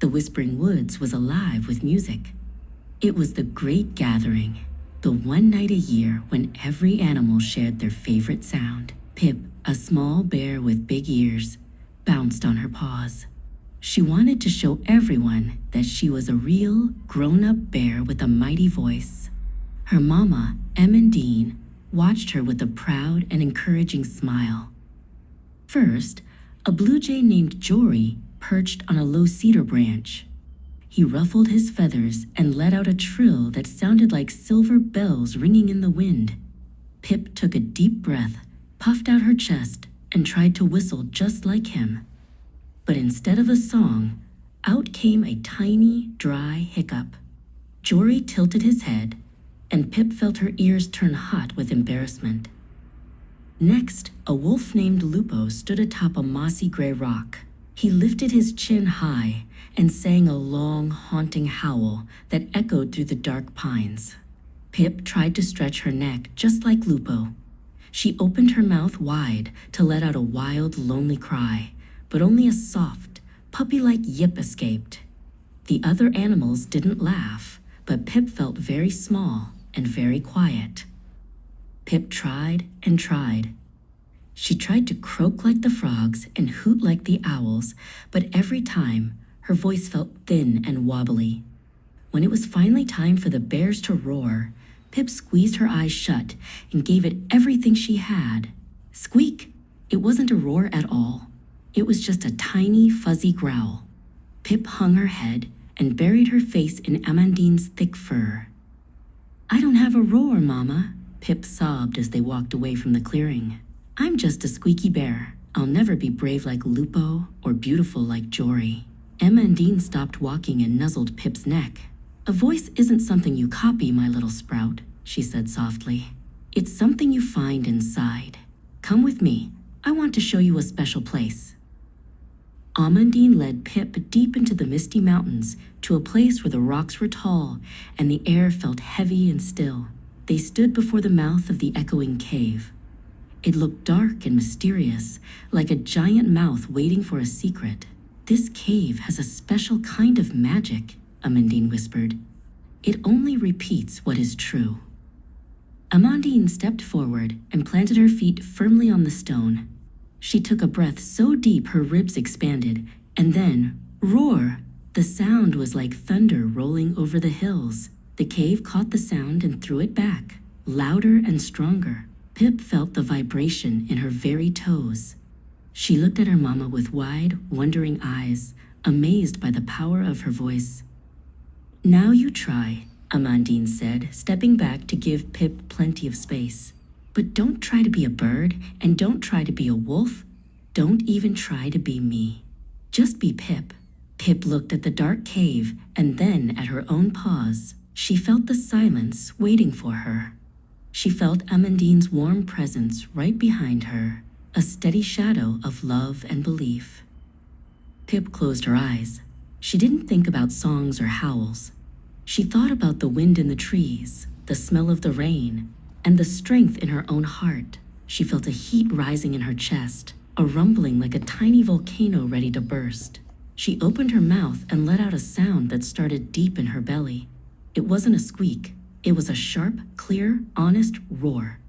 The Whispering Woods was alive with music. It was the great gathering, the one night a year when every animal shared their favorite sound. Pip, a small bear with big ears, bounced on her paws. She wanted to show everyone that she was a real, grown-up bear with a mighty voice. Her mama, Amandine, watched her with a proud and encouraging smile. First, a blue jay named Jory perched on a low cedar branch. He ruffled his feathers and let out a trill that sounded like silver bells ringing in the wind. Pip took a deep breath, puffed out her chest, and tried to whistle just like him. But instead of a song, out came a tiny, dry hiccup. Jory tilted his head, and Pip felt her ears turn hot with embarrassment. Next, a wolf named Lupo stood atop a mossy gray rock. He lifted his chin high and sang a long, haunting howl that echoed through the dark pines. Pip tried to stretch her neck just like Lupo. She opened her mouth wide to let out a wild, lonely cry, but only a soft, puppy-like yip escaped. The other animals didn't laugh, but Pip felt very small and very quiet. Pip tried and tried. She tried to croak like the frogs and hoot like the owls, but every time, her voice felt thin and wobbly. When it was finally time for the bears to roar, Pip squeezed her eyes shut and gave it everything she had. Squeak! It wasn't a roar at all. It was just a tiny, fuzzy growl. Pip hung her head and buried her face in Amandine's thick fur. "I don't have a roar, Mama," Pip sobbed as they walked away from the clearing. "I'm just a squeaky bear. I'll never be brave like Lupo or beautiful like Jory." Amandine stopped walking and nuzzled Pip's neck. "A voice isn't something you copy, my little sprout," she said softly. "It's something you find inside. Come with me. I want to show you a special place." Amandine led Pip deep into the misty mountains to a place where the rocks were tall and the air felt heavy and still. They stood before the mouth of the echoing cave. It looked dark and mysterious, like a giant mouth waiting for a secret. "This cave has a special kind of magic," Amandine whispered. "It only repeats what is true." Amandine stepped forward and planted her feet firmly on the stone. She took a breath so deep her ribs expanded, and then, roar! The sound was like thunder rolling over the hills. The cave caught the sound and threw it back, louder and stronger. Pip felt the vibration in her very toes. She looked at her mama with wide, wondering eyes, amazed by the power of her voice. "Now you try," Amandine said, stepping back to give Pip plenty of space. "But don't try to be a bird, and don't try to be a wolf. Don't even try to be me. Just be Pip." Pip looked at the dark cave and then at her own paws. She felt the silence waiting for her. She felt Amandine's warm presence right behind her, a steady shadow of love and belief. Pip closed her eyes. She didn't think about songs or howls. She thought about the wind in the trees, the smell of the rain, and the strength in her own heart. She felt a heat rising in her chest, a rumbling like a tiny volcano ready to burst. She opened her mouth and let out a sound that started deep in her belly. It wasn't a squeak. It was a sharp, clear, honest roar.